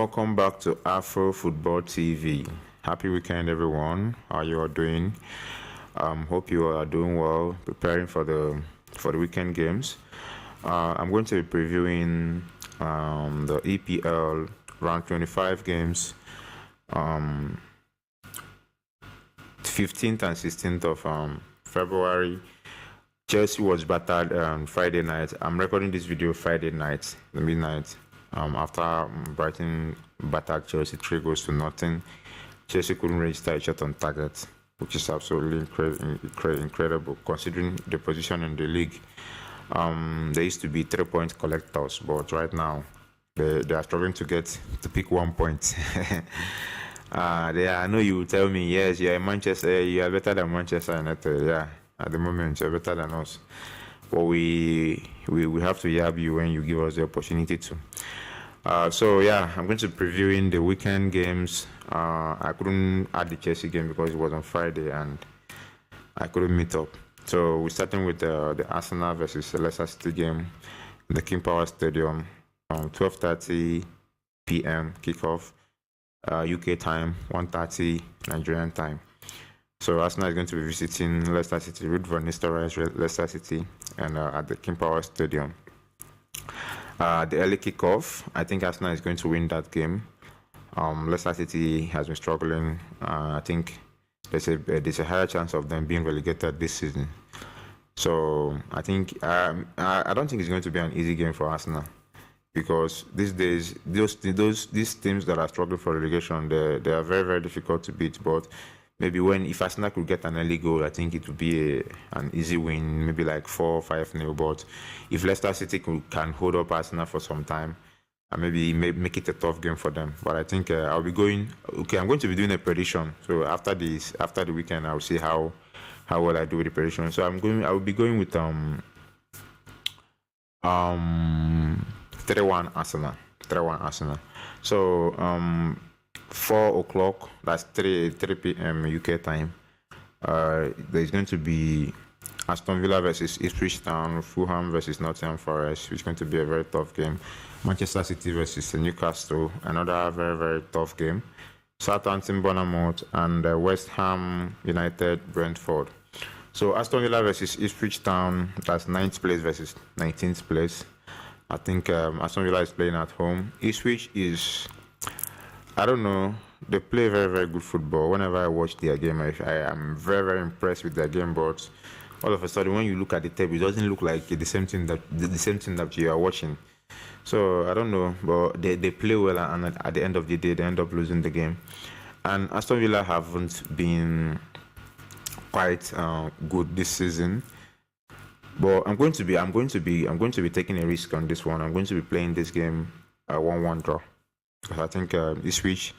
welcome back to Afro Football TV. Happy weekend, everyone. How you are doing? Hope you are doing well, preparing for the weekend games. I'm going to be previewing the EPL round 25 games, 15th and 16th of February. Chelsea was battered on Friday night. I'm recording this video Friday night, the midnight. After Brighton battered Chelsea 3-0. Chelsea couldn't register a shot on target, which is absolutely incredible considering the position in the league. They used to be 3-point collectors, but right now they are struggling to pick 1 point. I know you will tell me, yes, you are in Manchester, you are better than Manchester United. Yeah, at the moment you're better than us. But we have to yab you when you give us the opportunity to. So yeah, I'm going to be previewing the weekend games. I couldn't add the Chelsea game because it was on Friday and I couldn't meet up. So we're starting with the Arsenal versus Leicester City game in the King Power Stadium, 12:30 p.m. kickoff, UK time, 1:30 Nigerian time. So Arsenal is going to be visiting Leicester City, Ruud van Nistelrooy's Leicester City, and at the King Power Stadium. The early kickoff, I think Arsenal is going to win that game. Leicester City has been struggling. I think there's a higher chance of them being relegated this season. So I think I don't think it's going to be an easy game for Arsenal, because these days these teams that are struggling for relegation, they are very, very difficult to beat. But maybe if Arsenal could get an early goal, I think it would be an easy win, maybe like 4-5-0. But if Leicester City can hold up Arsenal for some time, and maybe make it a tough game for them. But I think I'm going to be doing a prediction. So after the weekend, I'll see how well I do with the prediction. So I will be going with 3-1 Arsenal. 3-1 Arsenal. So 4 o'clock, that's 3 p.m. UK time. There's going to be Aston Villa versus Ipswich Town, Fulham versus Nottingham Forest, which is going to be a very tough game. Manchester City versus Newcastle, another very, very tough game. Southampton Bournemouth, and West Ham United Brentford. So Aston Villa versus Ipswich Town, that's 9th place versus 19th place. I think Aston Villa is playing at home. Ipswich is, I don't know, they play very, very good football. Whenever I watch their game, I am very, very impressed with their game. But all of a sudden, when you look at the table, it doesn't look like the same thing that you are watching. So I don't know, but they play well, and at the end of the day, they end up losing the game. And Aston Villa haven't been quite good this season. But I'm going to be taking a risk on this one. I'm going to be playing this game a 1-1 draw, because I think Ipswich,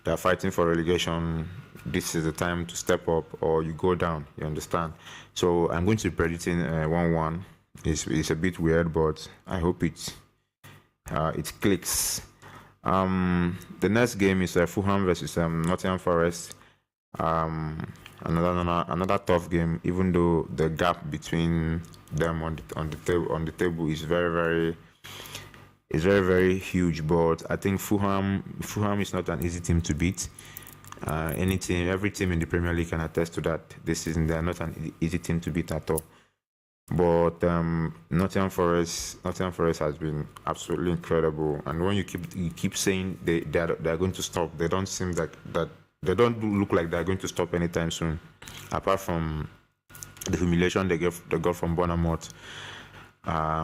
they are fighting for relegation. This is the time to step up, or you go down. You understand? So I'm going to be predicting 1-1. It's a bit weird, but I hope it clicks. The next game is Fulham versus Nottingham Forest. Another tough game, even though the gap between them on the table is very, very huge. But I think Fulham is not an easy team to beat. Every team in the Premier League can attest to that. This season, they are not an easy team to beat at all. But Nottingham Forest has been absolutely incredible. And when you keep saying they are going to stop, they don't seem like that. They don't look like they're going to stop anytime soon. Apart from the humiliation they got from Bournemouth,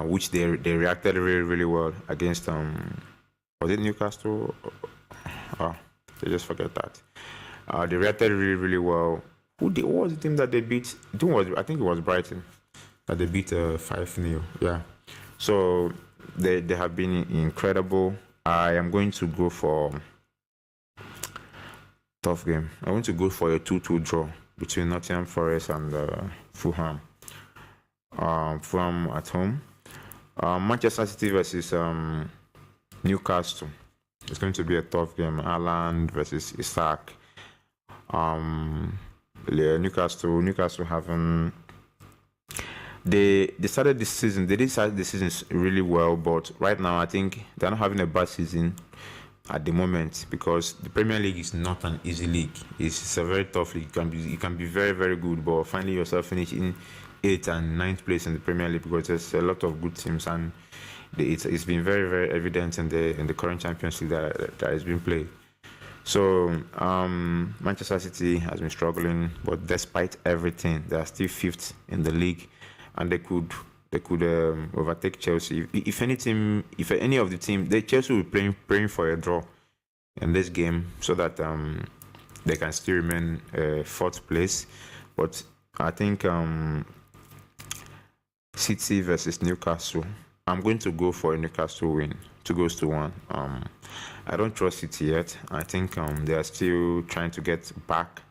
which they reacted really, really well against was it Newcastle? Oh, they just forget that. They reacted really, really well. What was the team that they beat? I think it was Brighton that they beat 5-0. Yeah. So they have been incredible. I am going to go for tough game. I want to go for a 2-2 draw between Nottingham Forest and Fulham. Fulham at home. Manchester City versus Newcastle. It's going to be a tough game. Haaland versus Isak. Newcastle haven't. They started this season. They did start the season really well, but right now I think they're not having a bad season. at the moment, because the Premier League is not an easy league. It's a very tough league. It can be very, very good, but finding yourself finishing 8th and 9th place in the Premier League, because there's a lot of good teams, and it's been very, very evident in the current Champions League that has been played. So Manchester City has been struggling, but despite everything, they are still 5th in the league, and they could overtake Chelsea. If any of the team, Chelsea will be praying for a draw in this game, so that they can still remain 4th place. But I think City versus Newcastle, I'm going to go for a Newcastle win, 2-1. I don't trust City yet. I think they are still trying to get back,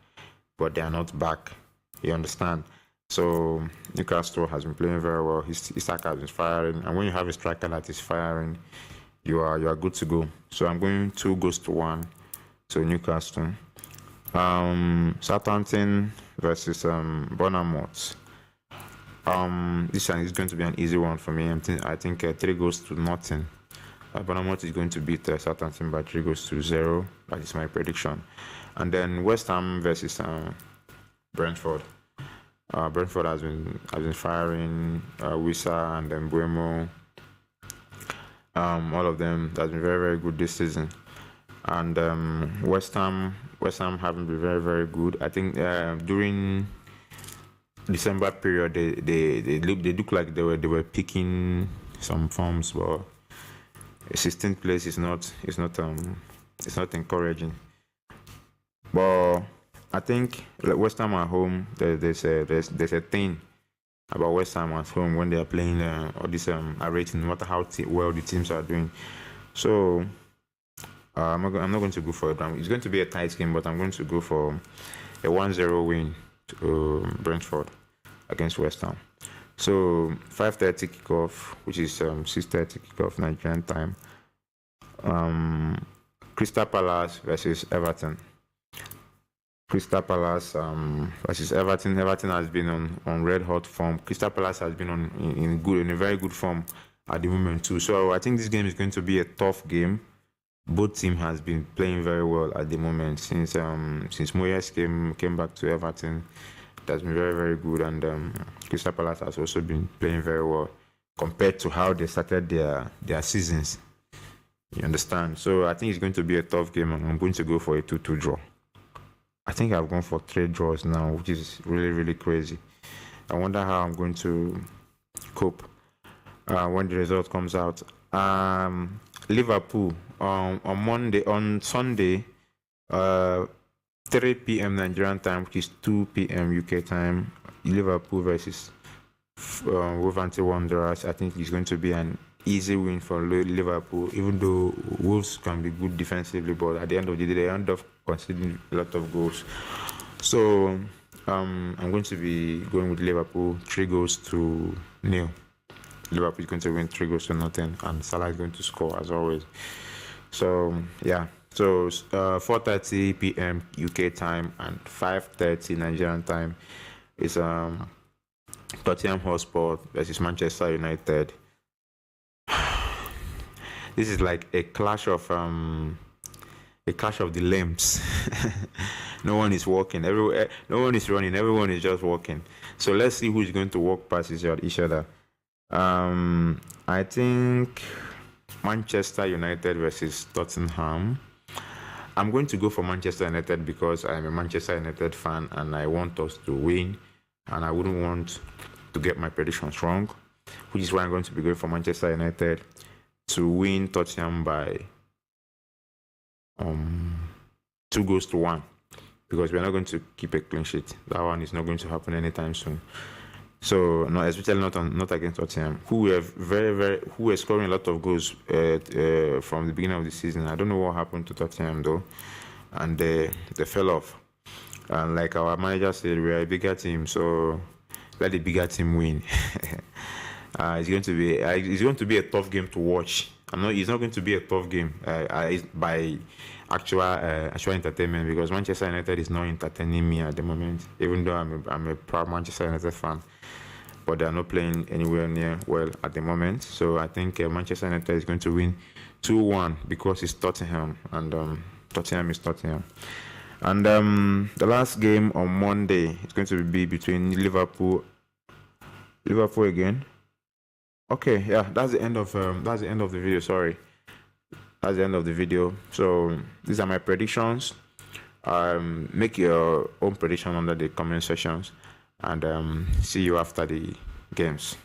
but they are not back. You understand? So Newcastle has been playing very well. His striker has been firing, and when you have a striker that is firing, you are good to go. So I'm going 2-1 to Newcastle. Southampton versus Bournemouth. This one is going to be an easy one for me. I think 3-0. Bournemouth is going to beat Southampton by 3-0. That is my prediction. And then West Ham versus Brentford. Brentford has been firing Wissa and then Buemo. All of them that's been very, very good this season. And West Ham haven't been very, very good. I think during December period they look like they were picking some forms, but 16th place is not encouraging. But I think West Ham at home, there's a thing about West Ham at home when they are playing all this rating, no matter how well the teams are doing. So I'm not going to go for it. It's going to be a tight game, but I'm going to go for a 1-0 win to Brentford against West Ham. So 5:30 kickoff, which is 6:30 kickoff Nigerian time. Crystal Palace versus Everton. Crystal Palace versus Everton. Everton has been on red hot form. Crystal Palace has been in a very good form at the moment too. So I think this game is going to be a tough game. Both teams has been playing very well at the moment since Moyes came back to Everton. That's been very, very good, and Crystal Palace has also been playing very well compared to how they started their seasons. You understand? So I think it's going to be a tough game, and I'm going to go for a 2-2 draw. I think I've gone for 3 draws now, which is really, really crazy. I wonder how I'm going to cope when the result comes out. Liverpool on Sunday, 3 p.m. Nigerian time, which is 2 p.m. UK time. Liverpool versus Wolverhampton Wanderers. I think it's going to be an easy win for Liverpool, even though Wolves can be good defensively, but at the end of the day, they end up conceding a lot of goals. So I'm going to be going with Liverpool 3-0. Liverpool is going to win 3-0, and Salah is going to score as always. So yeah. So 4:30 p.m. UK time and 5:30 Nigerian time is Tottenham Hotspur versus Manchester United. This is like a clash of the limbs. No one is walking. No one is running. Everyone is just walking. So let's see who's going to walk past each other. I think Manchester United versus Tottenham. I'm going to go for Manchester United because I'm a Manchester United fan and I want us to win, and I wouldn't want to get my predictions wrong, which is why I'm going to be going for Manchester United to win Tottenham by 2-1, because we're not going to keep a clean sheet. That one is not going to happen anytime soon. So, no, especially not against Tottenham, who were scoring a lot of goals from the beginning of the season. I don't know what happened to Tottenham though, and they fell off. And like our manager said, we are a bigger team, so let the bigger team win. It's going to be a tough game to watch. It's not going to be a tough game by actual entertainment, because Manchester United is not entertaining me at the moment, even though I'm a proud Manchester United fan. But they are not playing anywhere near well at the moment. So I think Manchester United is going to win 2-1 because it's Tottenham, and Tottenham is Tottenham. And the last game on Monday is going to be between Liverpool again. Okay, yeah, that's the end of the video. Sorry, that's the end of the video. So these are my predictions. Make your own prediction under the comment sections, and see you after the games.